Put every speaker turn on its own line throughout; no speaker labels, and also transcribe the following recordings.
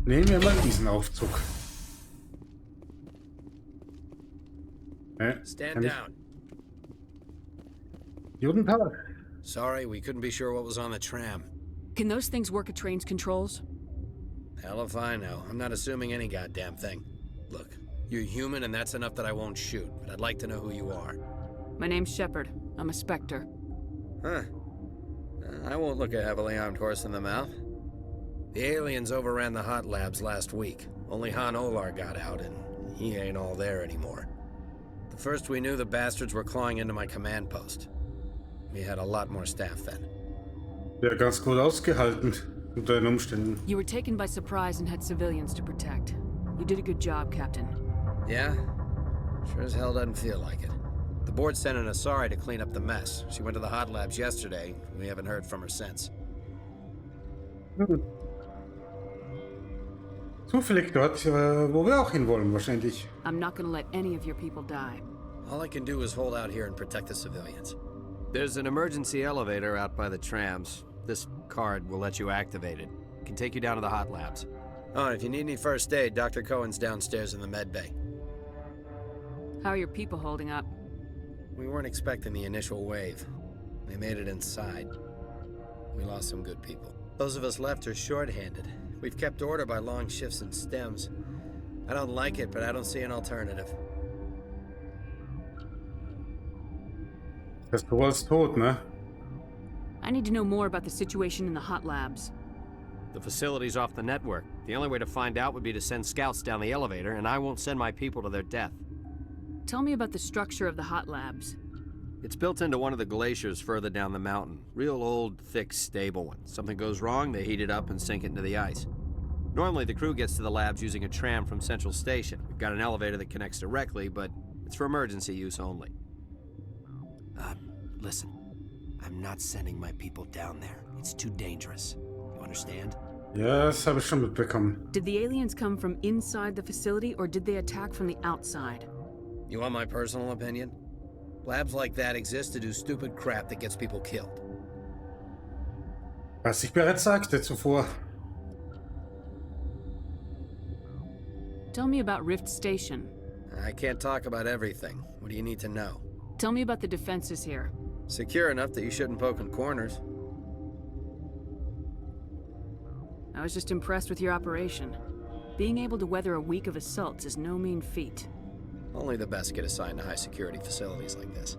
Nehmen wir mal diesen Aufzug.
Stand down.
Guten Tag.
Sorry, we couldn't be sure what was on the tram.
Can those things work at train's controls?
Hell if I know. I'm not assuming any goddamn thing. Look, you're human and that's enough that I won't shoot, but I'd like to know who you are.
My name's Shepard. I'm a Spectre.
Huh. I won't look a heavily armed horse in the mouth. The aliens overran the hot labs last week. Only Han Olar got out, and he ain't all there anymore. The first we knew, the bastards were clawing into my command post. We had a lot more staff then.
Ja, ganz gut ausgehalten unter den Umständen.
You were taken by surprise and had civilians to protect. You did a good job, Captain.
Yeah? Sure as hell doesn't feel like it. The board sent an Asari to clean up the mess. She went to the hot labs yesterday. We haven't heard from her since.
Zufällig dort, wo wir auch hinwollen, wahrscheinlich.
I'm not gonna let any of your people die.
All I can do is hold out here and protect the civilians. There's an emergency elevator out by the trams. This card will let you activate it. It can take you down to the hot labs. Oh, and if you need any first aid, Dr. Cohen's downstairs in the med bay.
How are your people holding up?
We weren't expecting the initial wave. They made it inside. We lost some good people. Those of us left are short-handed. We've kept order by long shifts and stems. I don't like it, but I don't see an alternative.
Das ist alles tot, ne?
I need to know more about the situation in the hot labs.
The facility's off the network. The only way to find out would be to send scouts down the elevator, and I won't send my people to their death.
Tell me about the structure of the hot labs.
It's built into one of the glaciers further down the mountain. Real old, thick, stable one. Something goes wrong, they heat it up and sink it into the ice. Normally, the crew gets to the labs using a tram from Central Station. We've got an elevator that connects directly, but it's for emergency use only. Listen. I'm not sending my people down there. It's too dangerous. You understand?
Ja, das habe ich schon mitbekommen.
Did the aliens come from inside the facility, or did they attack from the outside?
You want my personal opinion? Labs like that exist to do stupid crap that gets people killed.
Was ich bereits sagte zuvor.
Tell me about Rift Station.
I can't talk about everything. What do you need to know?
Tell me about the defenses here.
Secure enough that you shouldn't poke in corners.
I was just impressed with your operation. Being able to weather a week of assaults is no mean feat.
Only the best get assigned to high-security facilities like this.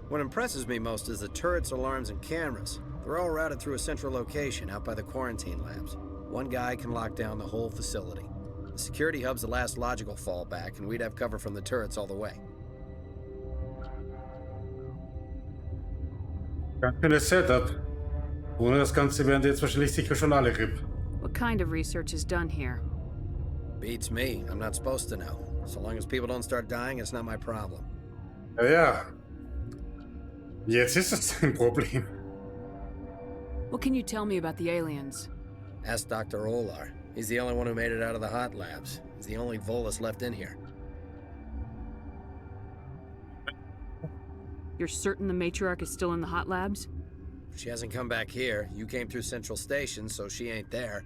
What impresses me most is the turrets, alarms, and cameras. They're all routed through a central location out by the quarantine labs. One guy can lock down the whole facility. The security hub's the last logical fallback, and we'd have cover from the turrets all the way.
Ganz schönes Setup. Ohne das Ganze wären die jetzt wahrscheinlich sicher schon alle RIP.
What kind of research is done here?
Beats me. I'm not supposed to know. So long as people don't start dying, it's not my problem.
Ja, ja. Jetzt ist es ein Problem.
What can you tell me about the aliens?
Ask Dr. Olar. He's the only one who made it out of the hot labs. He's the only Volus left in here.
You're certain the Matriarch is still in the hot labs?
She hasn't come back here. You came through Central Station, so she ain't there.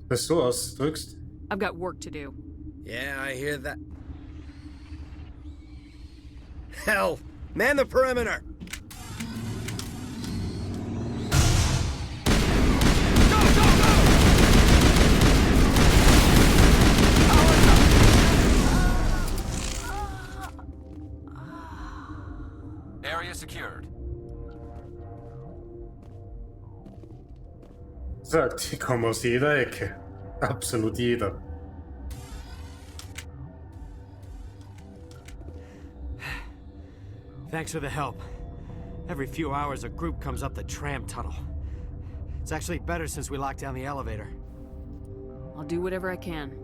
Dass du ausdrückst.
I've got work to do.
Yeah, I hear that. Hell! Man the perimeter!
Area secured.
Sagt, die kommen aus jeder Ecke. Absolut jeder.
Thanks for the help. Every few hours, a group comes up the tram tunnel. It's actually better since we locked down the elevator.
I'll do whatever I can.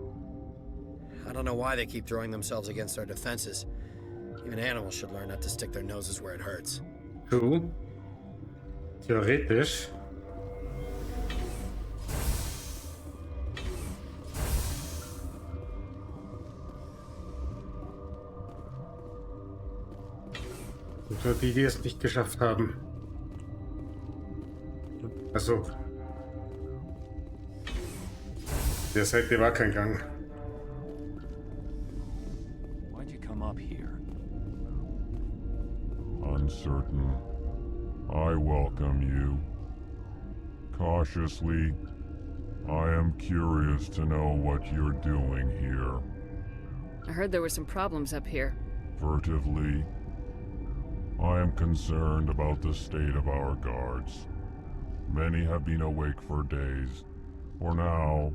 I don't know why they keep throwing themselves against our defenses. Even animals should learn not to stick their noses where it hurts.
Du? Theoretisch. Und nur die, die es nicht geschafft haben. Also. Der Seite war kein Gang.
Why'd you come up here?
Uncertain. I welcome you. Cautiously, I am curious to know what you're doing here.
I heard there were some problems up here.
Furtively, I am concerned about the state of our guards. Many have been awake for days, for now,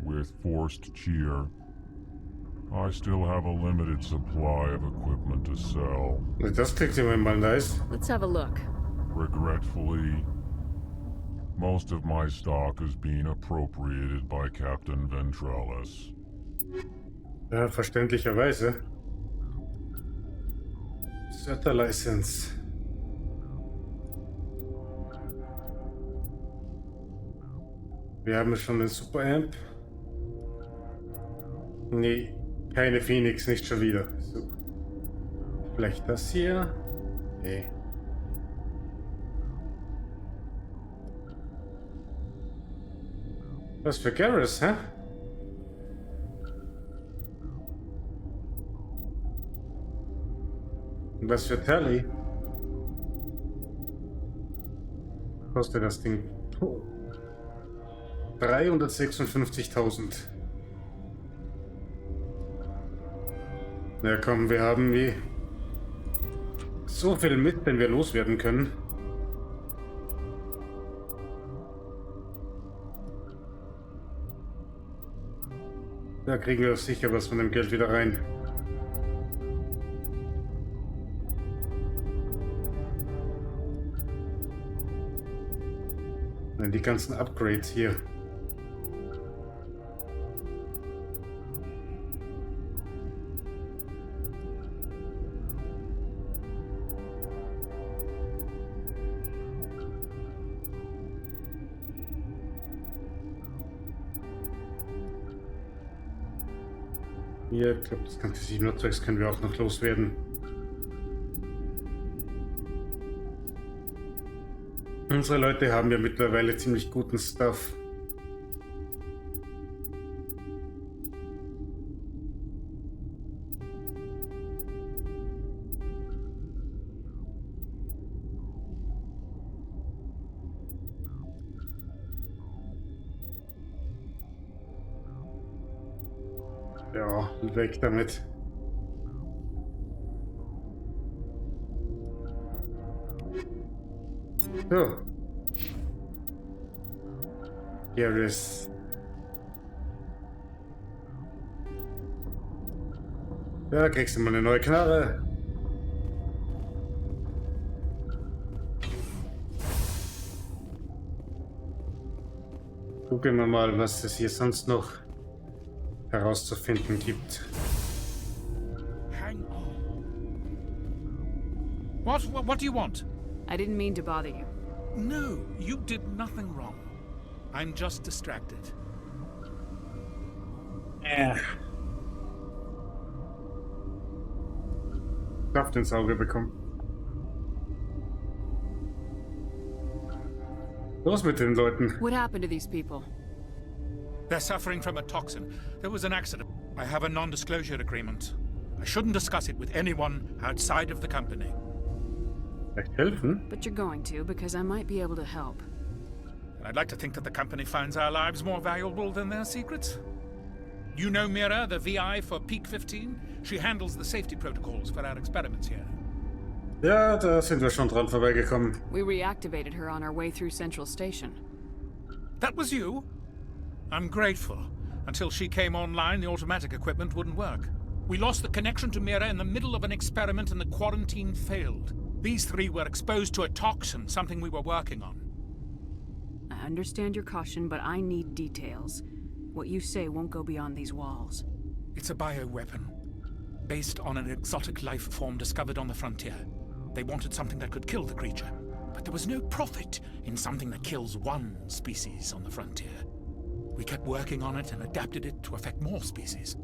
with forced cheer, I still have a limited supply of equipment to sell.
Das klingt immer mal nice.
Let's have a look.
Regretfully, most of my stock is being appropriated by Captain Ventrellis.
Ja, verständlicherweise. Setter License. Wir haben schon den Super Amp. Nee, keine Phoenix, nicht schon wieder. So. Vielleicht das hier? Nee. Was für Garrus, hä? Und was für Tally? Kostet das Ding? 356.000. Ja komm, wir haben wie so viel mit, den wir loswerden können. Da kriegen wir sicher was von dem Geld wieder rein. Die ganzen Upgrades hier. Hier, ich glaube, das ganze 7er-Zeugs können wir auch noch loswerden. Unsere Leute haben ja mittlerweile ziemlich guten Stuff. Ja, weg damit. So. Hier ist. Ja, kriegst du mal eine neue Knarre. Gucken wir mal, was es hier sonst noch herauszufinden gibt.
Hang on. What do you want?
I didn't mean to bother you.
No, you did nothing wrong. I'm just distracted.
Kraft ins Auge bekommen. Los mit den Leuten.
What happened to these people?
They're suffering from a toxin. There was an accident. I have a non-disclosure agreement. I shouldn't discuss it with anyone outside of the company.
Vielleicht helfen?
But you're going to, because I might be able to help.
I'd like to think that the company finds our lives more valuable than their secrets. You know Mira, the VI for Peak 15? She handles the safety protocols for our experiments here.
Ja, da sind wir schon dran vorbeigekommen.
We reactivated her on our way through Central Station.
That was you? I'm grateful. Until she came online, the automatic equipment wouldn't work. We lost the connection to Mira in the middle of an experiment and the quarantine failed. These three were exposed to a toxin, something we were working on.
I understand your caution, but I need details. What you say won't go beyond these walls.
It's a bioweapon, based on an exotic life form discovered on the frontier. They wanted something that could kill the creature, but there was no profit in something that kills one species on the frontier. We kept working on it and adapted it to affect more species.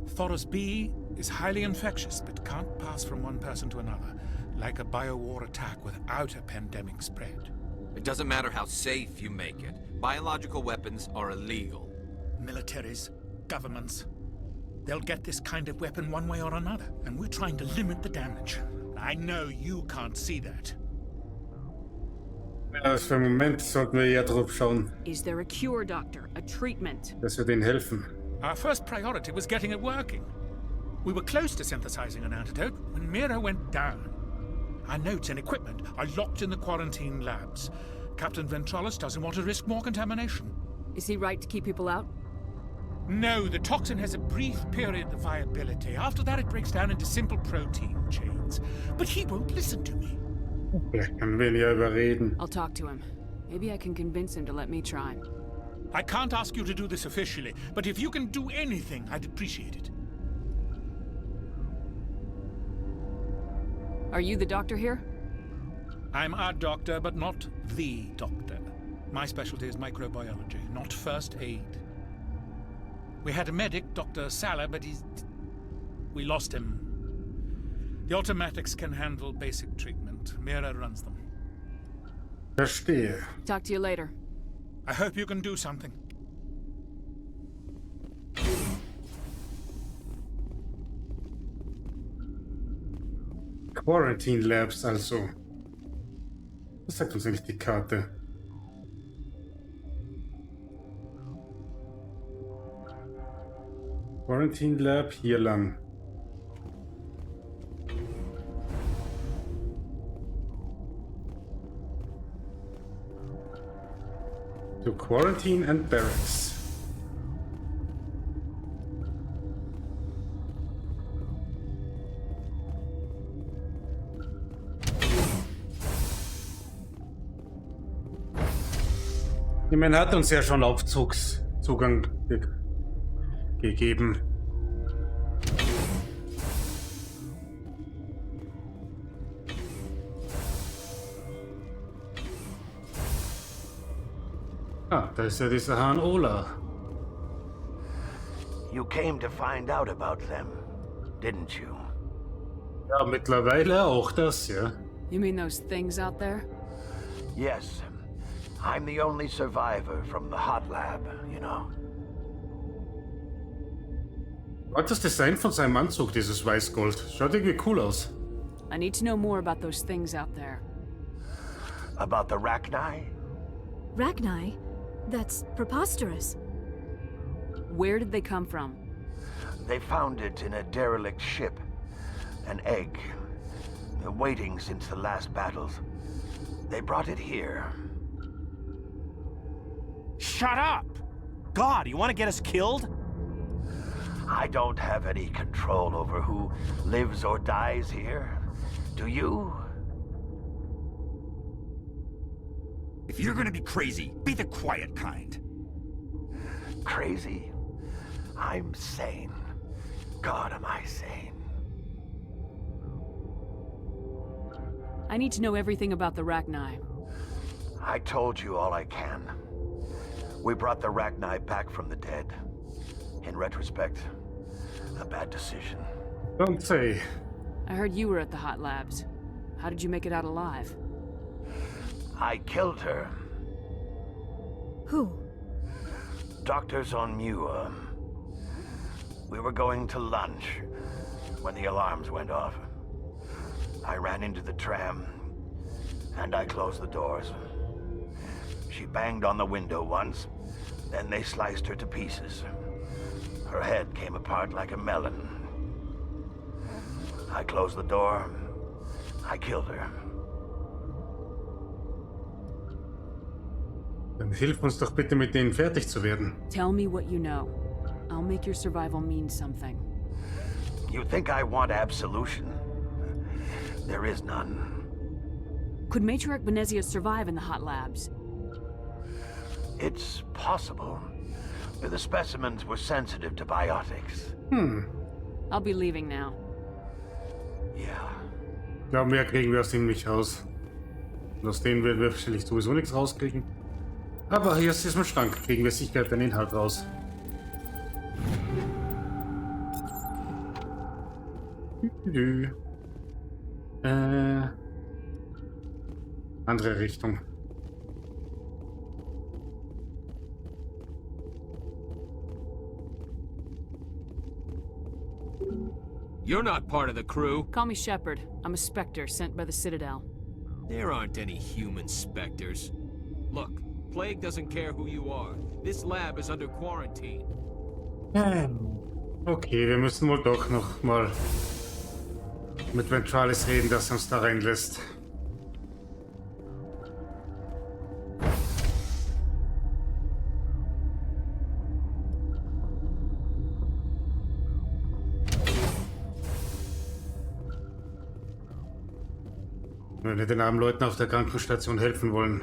Thoros B is highly infectious, but can't pass from one person to another, like a biowar attack without a pandemic spread.
It doesn't matter how safe you make it. Biological weapons are illegal.
Militaries, governments. They'll get this kind of weapon one way or another, and we're trying to limit the damage. I know you can't see that.
Ja, für einen Moment sollten wir eher drauf schauen.
Is there a cure, Doctor? A treatment?
Das wird ihnen helfen.
Our first priority was getting it working. We were close to synthesizing an antidote when Mira went down. Our notes and equipment are locked in the quarantine labs. Captain Ventrollis doesn't want to risk more contamination.
Is he right to keep people out?
No, the toxin has a brief period of viability. After that, it breaks down into simple protein chains. But he won't listen to me.
Vielleicht können wir ihn ja überreden.
I'll talk to him. Maybe I can convince him to let me try.
I can't ask you to do this officially, but if you can do anything, I'd appreciate it.
Are you the doctor here?
I'm a doctor, but not the doctor. My specialty is microbiology, not first aid. We had a medic, Dr. Salah, but we lost him. The automatics can handle basic treatment. Mira runs them.
Verstehe.
Talk to you later.
I hope you can do something.
Quarantine Labs also. Was sagt uns eigentlich die Karte? Quarantine Lab hier lang. To Quarantine and Barracks. Ich meine, hat uns ja schon Aufzugszugang gegeben. Ah, da ist ja dieser Hahn Ola.
You came to find out about them, didn't you?
Ja, mittlerweile auch das, ja.
You mean those things out there?
Yes. I'm the only survivor from the hot lab, you know.
Das Design von seinem Anzug, dieses Weißgold. Schaut irgendwie cool aus.
I need to know more about those things out there.
About the Rachni?
Rachni? That's preposterous.
Where did they come from?
They found it in a derelict ship. An egg. Waiting since the last battles. They brought it here.
Shut up! God, you want to get us killed?
I don't have any control over who lives or dies here. Do you?
If you're gonna be crazy, be the quiet kind.
Crazy? I'm sane. God, am I sane?
I need to know everything about the Rachni.
I told you all I can. We brought the Rachni back from the dead. In retrospect, a bad decision.
Don't say.
I heard you were at the hot labs. How did you make it out alive?
I killed her.
Who?
Doctors on Muir. We were going to lunch when the alarms went off. I ran into the tram, and I closed the doors. She banged on the window once, then they sliced her to pieces. Her head came apart like a melon. I closed the door. I killed her.
Dann hilf uns doch bitte mit denen fertig zu werden.
Tell me what you know. I'll make your survival mean something.
You think I want absolution? There is none.
Could Matriarch Benezia survive in the hot labs?
It's possible. The specimens were sensitive to biotics.
I'll be leaving now.
Yeah.
Ich glaube, mehr kriegen wir aus dem nicht raus. Und aus denen werden wir wahrscheinlich sowieso nichts rauskriegen. Aber hier aus diesem Schrank kriegen wir sicher den Inhalt raus. Andere Richtung.
You're not part of the crew.
Call me Shepard. I'm a Spectre sent by the Citadel.
There aren't any human specters. Look, Plague doesn't care who you are. This lab is under quarantine.
Okay, wir müssen wohl doch noch mal mit Ventralis reden, dass er uns da reinlässt. Wenn wir den armen Leuten auf der Krankenstation helfen wollen.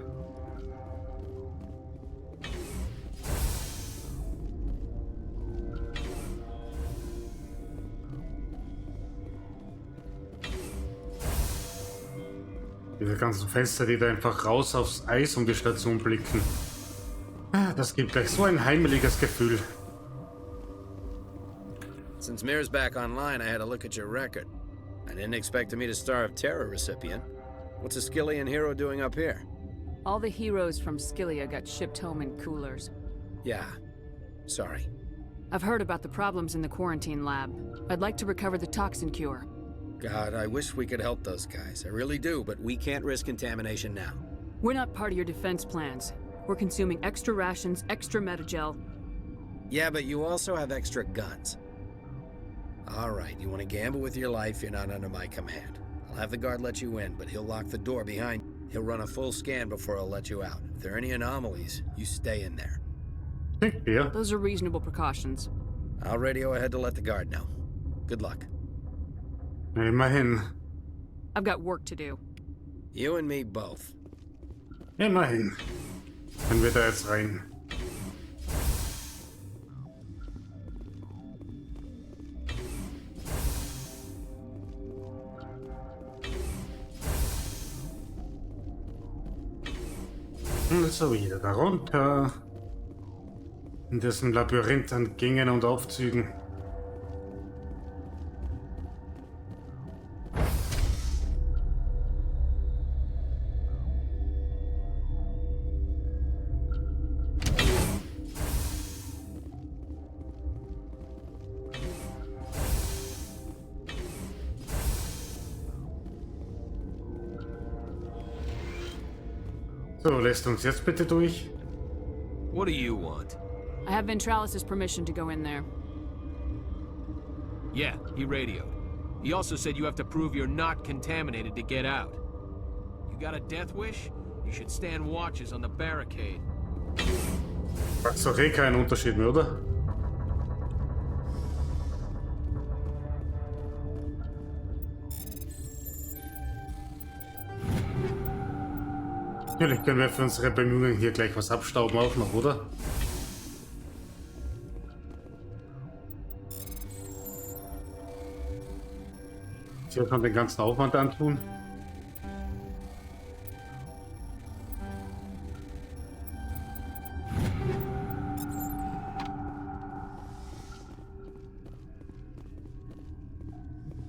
Diese ganzen Fenster, die da einfach raus aufs Eis um die Station blicken. Das gibt gleich so ein heimeliges Gefühl.
Since Mir's back online, I had a look at your record. I didn't expect to meet a Star of Terror recipient. What's a Skillian hero doing up here?
All the heroes from Skillia got shipped home in coolers.
Yeah. Sorry.
I've heard about the problems in the quarantine lab. I'd like to recover the toxin cure.
God, I wish we could help those guys. I really do, but we can't risk contamination now.
We're not part of your defense plans. We're consuming extra rations, extra metagel.
Yeah, but you also have extra guns. All right, you want to gamble with your life, you're not under my command. I'll have the guard let you in, but he'll lock the door behind you. He'll run a full scan before he'll let you out. If there are any anomalies, you stay in there.
Ja.
Those are reasonable precautions.
I'll radio ahead to let the guard know. Good luck.
Immerhin.
I've got work to do.
You and me both.
Immerhin. Können wir da jetzt rein? Und so wieder darunter. In diesem Labyrinth an Gängen und Aufzügen. So, lässt uns jetzt bitte durch.
What do you want?
I have Ventralis' permission to go in there.
Yeah, he radioed. He also said you have to prove you're not contaminated to get out. You got a death wish? You should stand watches on the barricade.
Macht's doch eh keinen Unterschied mehr, oder? Natürlich können wir für unsere Bemühungen hier gleich was abstauben auch noch, oder? Hier kann den ganzen Aufwand antun.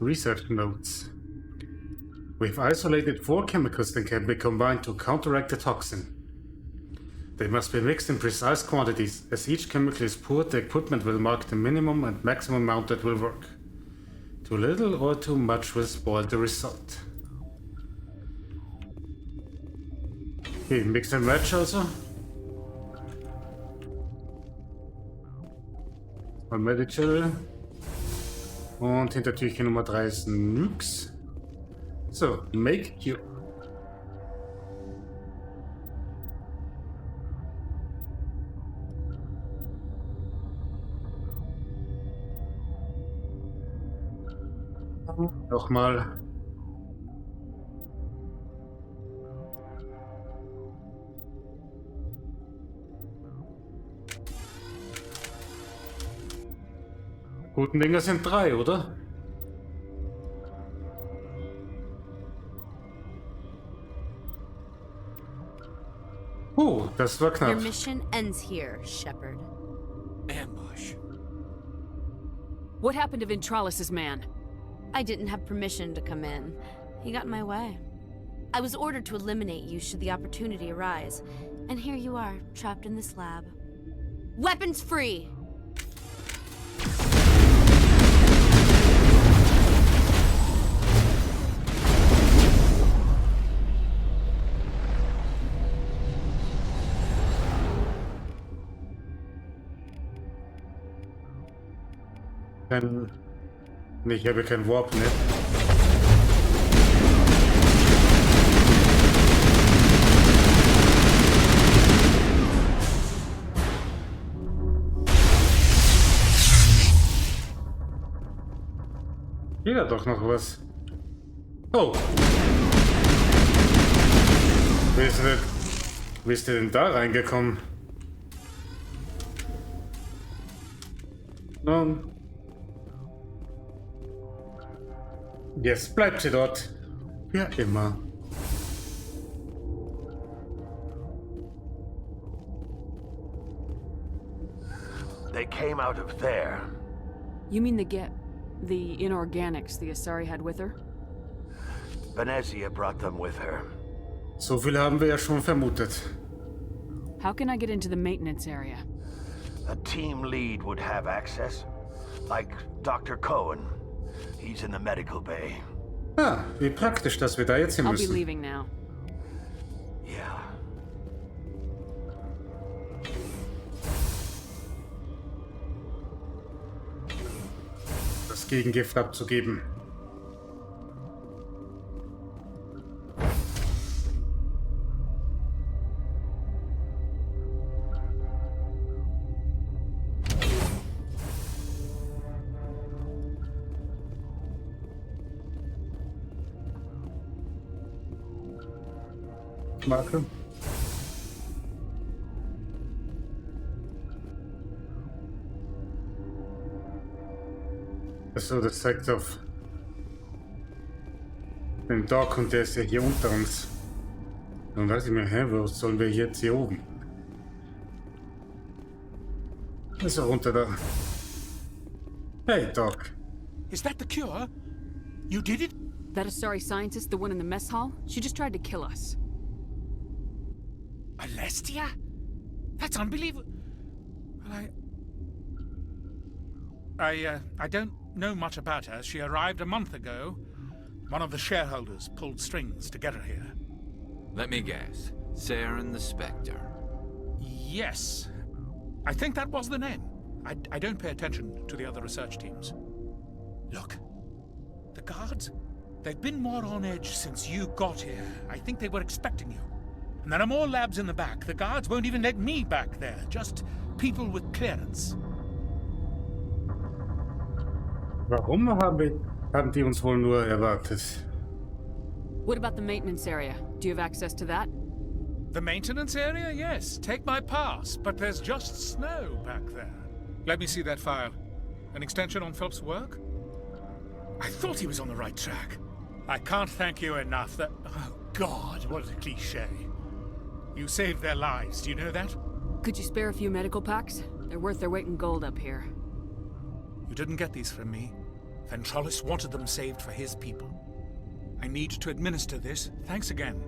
Research notes. We've isolated 4 chemicals that can be combined to counteract the toxin. They must be mixed in precise quantities. As each chemical is poured, the equipment will mark the minimum and maximum amount that will work. Too little or too much will spoil the result. Okay, mix and match also. Mal Medical. Und hinter Türchen Nummer 3 ist ein Nux. So, make cure. Nochmal. Guten Dinger sind 3, oder? Das war knapp.
Your mission ends here, Shepard.
Ambush.
What happened to Ventralis' man?
I didn't have permission to come in. He got in my way. I was ordered to eliminate you should the opportunity arise. And here you are, trapped in this lab. Weapons free!
Ich habe kein Warp, ne? Hier doch noch was. Oh! Wie ist der denn da reingekommen? Nun. Jetzt bleibt sie dort. Für immer.
They came out of there.
You mean the inorganics the Asari had with her?
Benezia brought them with her.
So viel haben wir ja schon vermutet.
How can I get into the maintenance area?
A team lead would have access. Like Dr. Cohen. He's in the medical bay.
Ah, wie praktisch, dass wir da jetzt hin
I'll be
müssen.
leaving now.
Yeah.
Das Gegengift abzugeben. Marke. Achso, das zeigt auf den Dock und der ist ja hier unter uns. Dann weiß ich mir, wo sollen wir jetzt hier oben? Ist er runter da. Hey, Doc.
Is that the cure? You did it?
That Asari scientist, the one in the mess hall? She just tried to kill us.
Alestia? That's unbelievable. Well, I don't know much about her. She arrived a month ago. One of the shareholders pulled strings to get her here.
Let me guess. Saren the Spectre.
Yes. I think that was the name. I don't pay attention to the other research teams. Look. The guards? They've been more on edge since you got here. I think they were expecting you. And there are more labs in the back. The guards won't even let me back there. Just people with clearance.
Warum haben die uns wohl nur erwartet?
What about the maintenance area? Do you have access to that?
The maintenance area? Yes. Take my pass. But there's just snow back there. Let me see that file. An extension on Phelps' work? I thought he was on the right track. I can't thank you enough that... Oh, God, what a cliché. You saved their lives, do you know that?
Could you spare a few medical packs? They're worth their weight in gold up here.
You didn't get these from me. Ventrolis wanted them saved for his people. I need to administer this. Thanks again.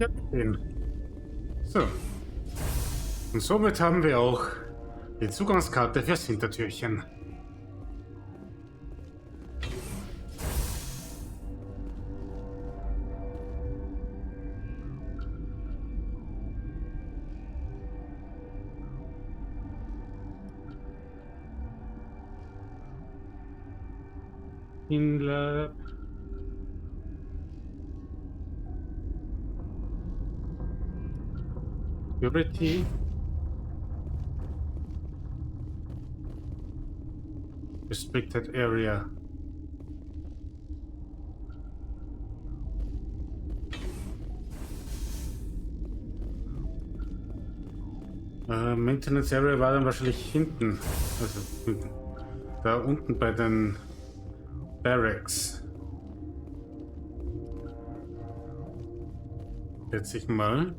Ja, eben. So. Und somit haben wir auch die Zugangskarte fürs Hintertürchen. In Lab. Purity. Restricted area. Maintenance Area war dann wahrscheinlich hinten. Also hinten. Da unten bei den Barracks. Schätze ich mal.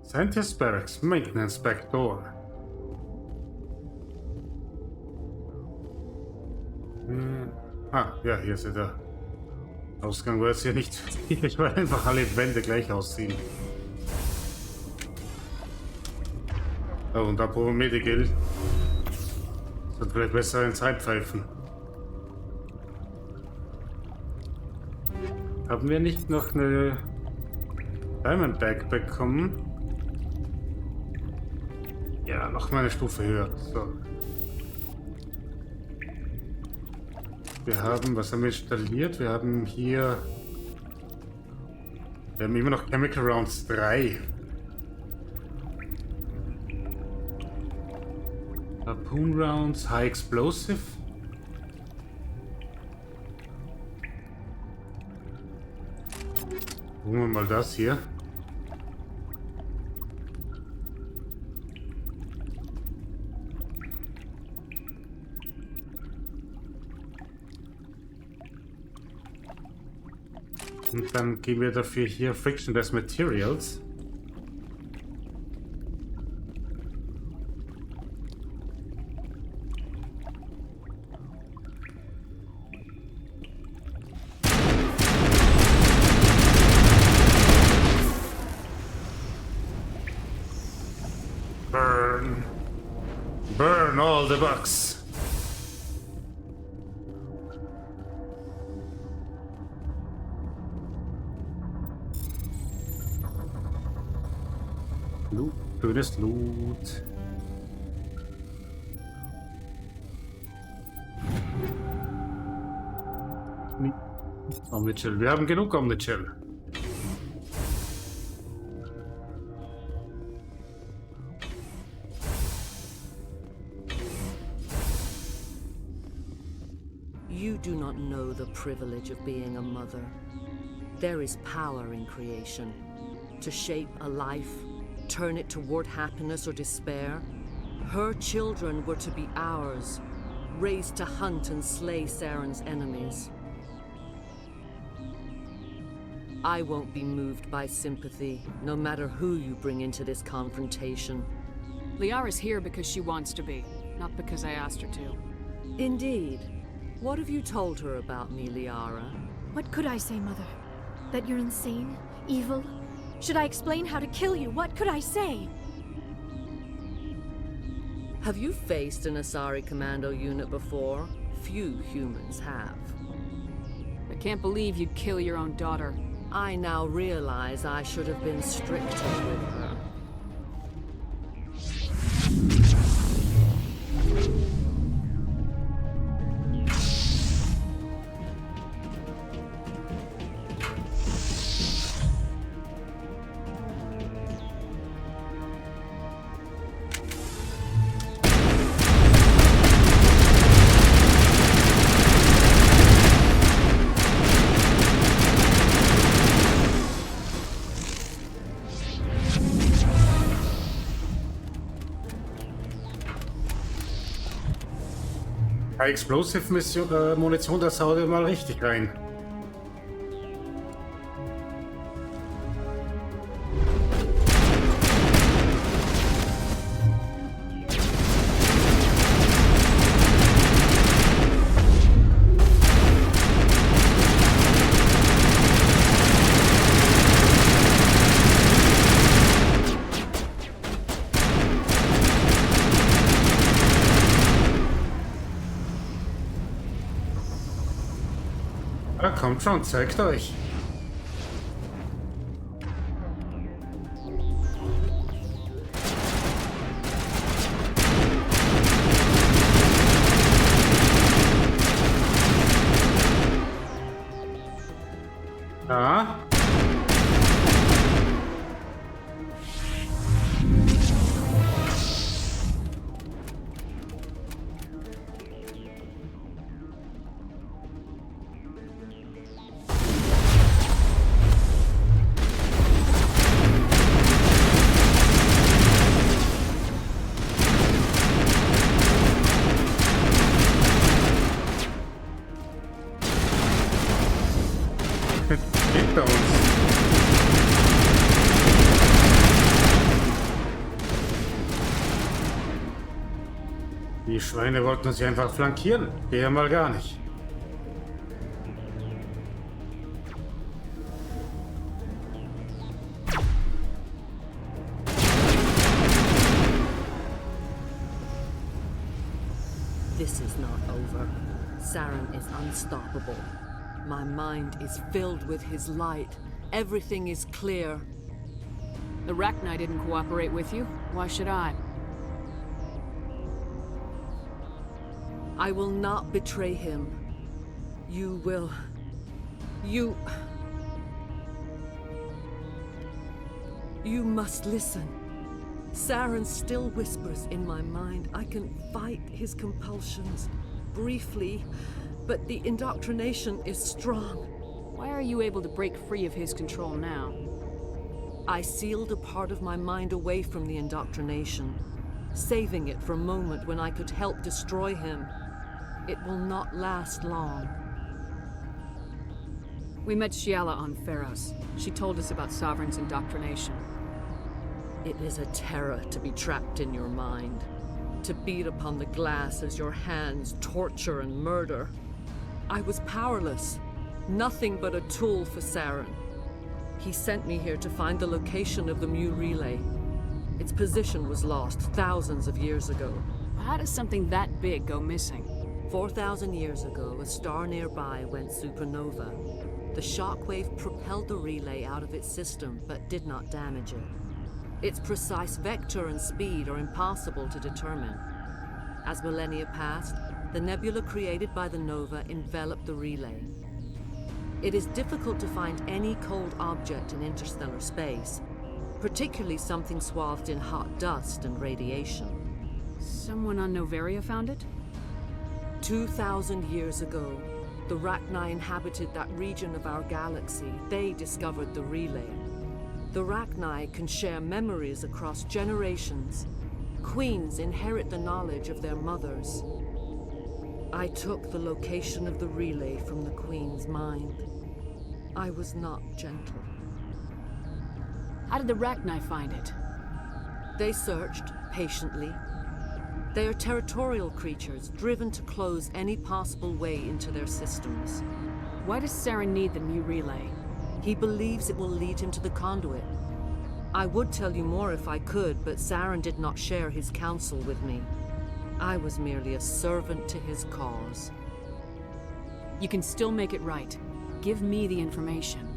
Scientist Barracks, Maintenance Back Door. Ja, hier ist er da. Ausgang war jetzt hier nicht. Ich will einfach alle Wände gleich ausziehen. Oh, und apropos Medical. Sollte vielleicht besser in Zeit pfeifen. Haben wir nicht noch eine Diamond Bag bekommen? Ja, noch mal eine Stufe höher. So. Wir haben, was haben wir installiert? Wir haben hier... Wir haben immer noch Chemical Rounds 3. Harpoon Rounds, High Explosive. Gucken wir mal das hier. Und dann geben wir dafür hier Frictionless Materials. Burn. Burn all the bugs. Loot, schönes Loot. Omnichel. Wir haben genug Omnichel.
You do not know the privilege of being a mother. There is power in creation. To shape a life, turn it toward happiness or despair. Her children were to be ours, raised to hunt and slay Saren's enemies. I won't be moved by sympathy, no matter who you bring into this confrontation.
Liara's here because she wants to be, not because I asked her to.
Indeed. What have you told her about me, Liara?
What could I say, Mother? That you're insane? Evil? Should I explain how to kill you? What could I say?
Have you faced an Asari commando unit before? Few humans have.
I can't believe you'd kill your own daughter.
I now realize I should have been stricter with her.
High Explosive Munition, das haut ihr mal richtig rein. Kommt schon, zeigt euch. Ja. Hinter uns. Die Schweine wollten uns hier einfach flankieren. Eher mal gar nicht.
This is not over. Saren is unstoppable. My mind is filled with his light. Everything is clear.
The Rachni didn't cooperate with you. Why should I?
I will not betray him. You will. You must listen. Saren still whispers in my mind. I can fight his compulsions briefly, but the indoctrination is strong.
Why are you able to break free of his control now?
I sealed a part of my mind away from the indoctrination, saving it for a moment when I could help destroy him. It will not last long.
We met Shiala on Pharos. She told us about Sovereign's indoctrination.
It is a terror to be trapped in your mind, to beat upon the glass as your hands torture and murder. I was powerless, nothing but a tool for Saren. He sent me here to find the location of the Mu relay. Its position was lost thousands of years ago.
How does something that big go missing?
4,000 years ago, a star nearby went supernova. The shockwave propelled the relay out of its system, but did not damage it. Its precise vector and speed are impossible to determine. As millennia passed, the nebula created by the nova enveloped the relay. It is difficult to find any cold object in interstellar space, particularly something swathed in hot dust and radiation.
Someone on Noveria found it?
2,000 years ago, the Rachni inhabited that region of our galaxy. They discovered the relay. The Rachni can share memories across generations. Queens inherit the knowledge of their mothers. I took the location of the relay from the Queen's mind. I was not gentle.
How did the Rachni find it?
They searched, patiently. They are territorial creatures, driven to close any possible way into their systems.
Why does Saren need the Mu relay?
He believes it will lead him to the conduit. I would tell you more if I could, but Saren did not share his counsel with me. I was merely a servant to his cause.
You can still make it right. Give me the information.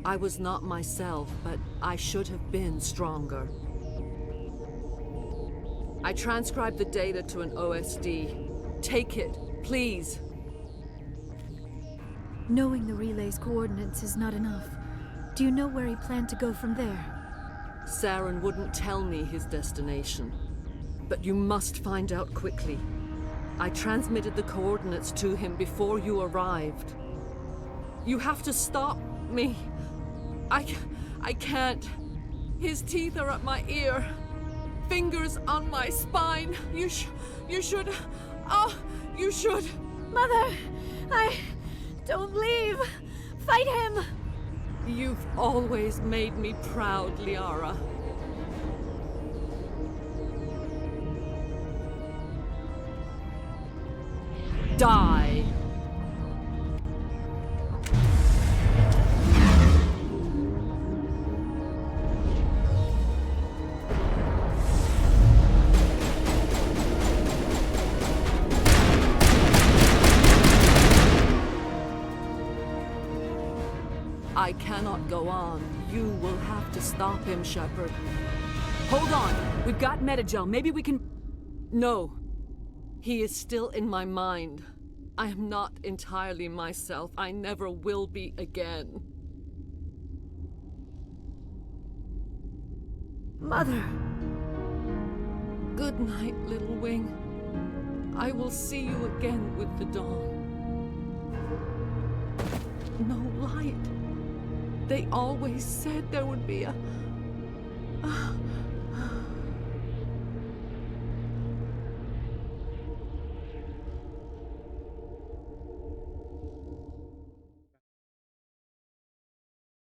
I was not myself, but I should have been stronger. I transcribed the data to an OSD. Take it, please.
Knowing the relay's coordinates is not enough. Do you know where he planned to go from there?
Saren wouldn't tell me his destination. But you must find out quickly. I transmitted the coordinates to him before you arrived. You have to stop me. I can't. His teeth are at my ear. Fingers on my spine. You should. Oh, you should.
Mother, don't leave. Fight him.
You've always made me proud, Liara. Die. I cannot go on. You will have to stop him, Shepard.
Hold on! We've got Metagel. Maybe we can...
No. He is still in my mind. I am not entirely myself. I never will be again.
Mother!
Good night, little wing. I will see you again with the dawn. No light. They always said there would be a